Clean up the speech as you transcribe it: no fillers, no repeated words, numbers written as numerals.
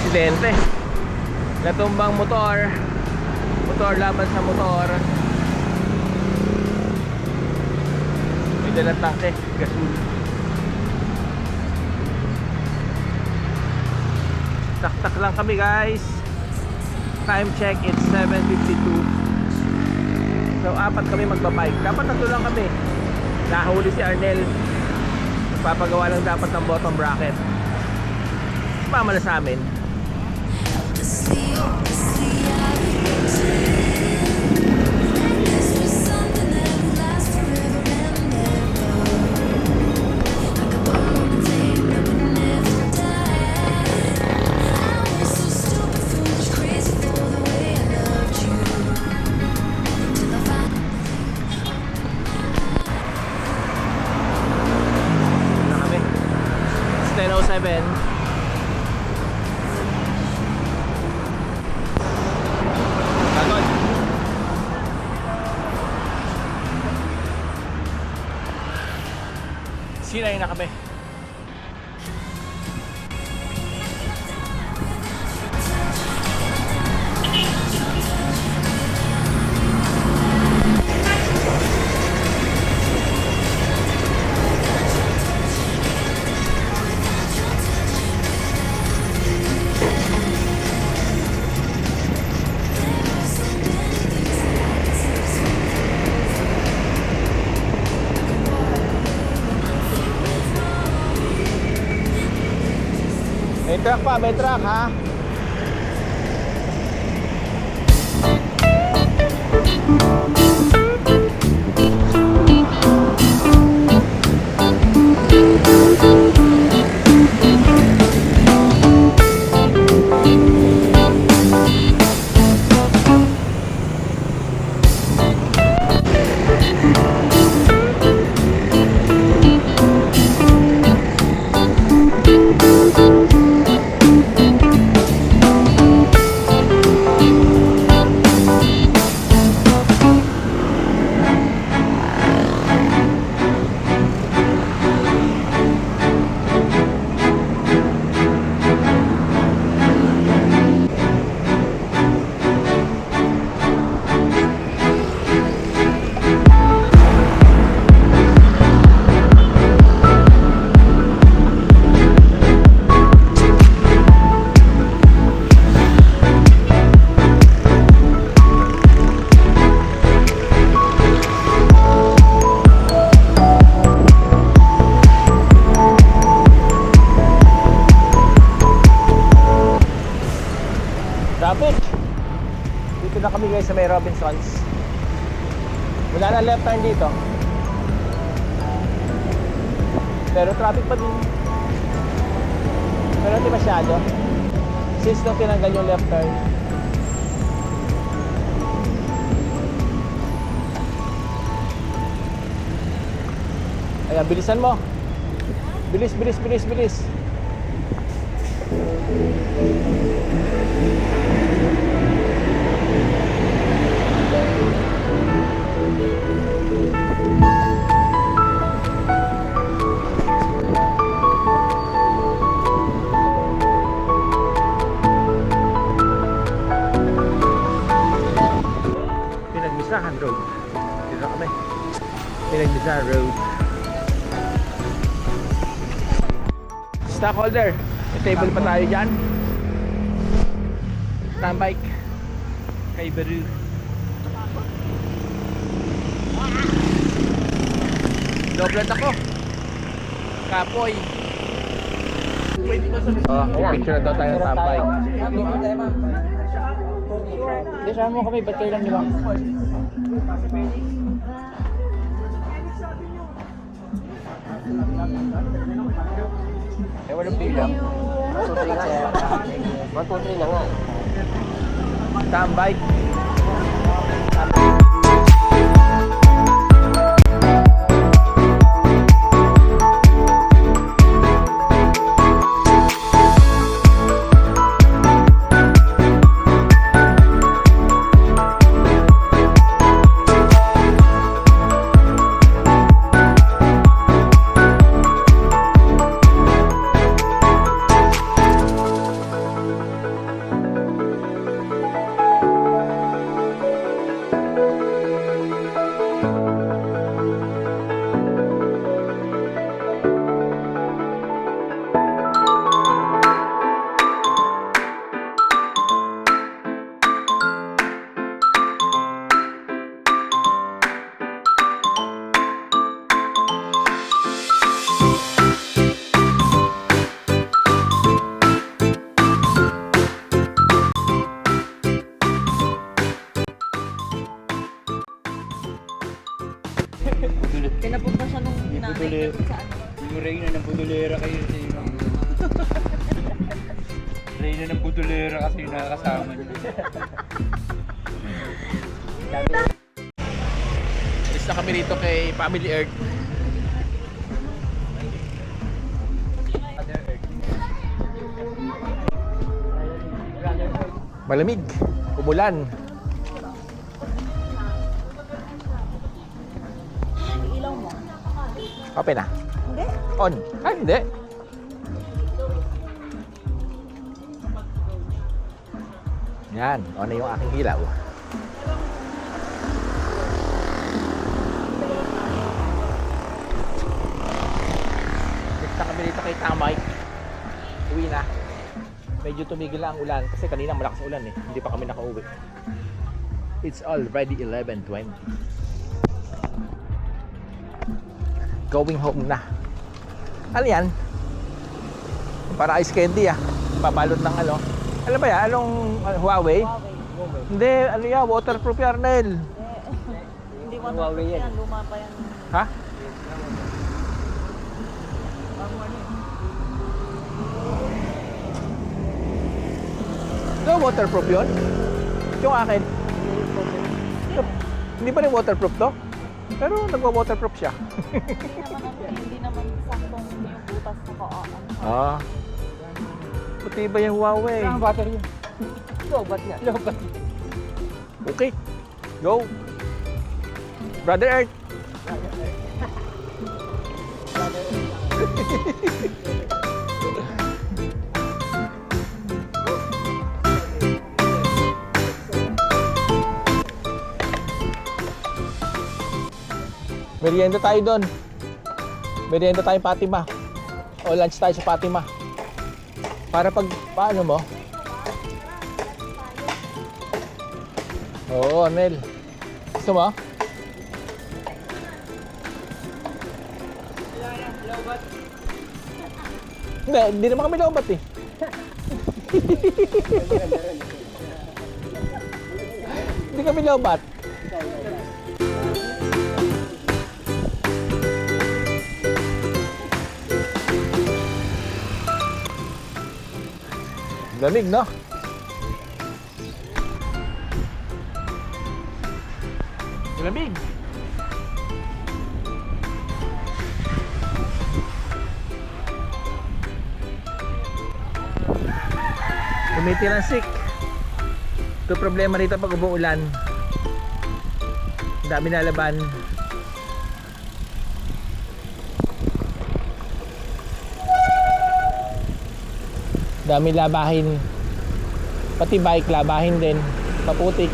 Aksidente. Natumbang motor. Motor laban sa motor. May dalang tangke, gasol. Tak-tak lang kami guys. Time check, it's 7:52. So apat kami magbabike. Dapat tatlo lang kami. Nahuli si Arnel. Papagawa lang dapat ng bottom bracket. Pamala sa amin. Na kami. It's 10:07. Sinay na kami. May truck pa, may truck ha. Traffic. Dito na kami guys sa may Robinsons. Wala na left turn dito. Pero traffic pa din. Pero hindi masyado. Since nung tinanggal yung left turn. Ayan, bilisan mo. Bilis, bilis, bilis, bilis. Pinagmisahan road. Dito na kami. Pinagmisahan road. Stockholder. May table pa tayo dyan. Tambike. Kay Beru. Doblat ako. Kapoy. Picture na daw tayo ng tambike. Hindi, sama mo kami. Ba't kayo lang nila? Walang bilang. 1, 2, 3 na nga. Tambike. Pinapunta siya nung nanay Budulero. niya sa ano. Yung Reyna ng Budulera kayo sa iyo. Reyna ng Budulera kasi yung nakakasama niya. Alis na kami rito kay Family Earth. Malamig, umulan. Ilaw mo. Kape na. Hindi. On. Ay, hindi. Yan, on na yung aking ilaw. Basta kami dito kay Tamay. Uwi na. Medyo tumigil na ang ulan kasi kanina malakas ang ulan eh. Hindi pa kami nakauwi. It's already 11:20. Going home na. Ano yan? Para ice candy ah. Pabalot ng ano. Alam ba yan? Anong Huawei? Huawei. Hindi, ano yan? Waterproof yan, Arnel. Hindi waterproof yan. Luma pa yan. Ha? No, waterproof yun? Yung akin. Hindi pa rin waterproof to? Pero nagwa-waterproof siya. Hindi naman saktong yung butas na kaan. Ah. Puti ba yung Huawei? Ang battery yun. Lobat niya. Lobat. Okay. Go. Brother Earth. Merienda tayo doon. Merienda tayo Fatima. O lunch tayo sa Fatima. Para pag paano mo? Oo, Nel. Gusto mo? Hindi naman kami lobat eh. Hindi kami lobat. Lamig, no? Lamig. Tumitirang sick. Ito problema rito pag umuulan. Ang dami nalaban. Dami labahin. Pati bike labahin din. Paputik.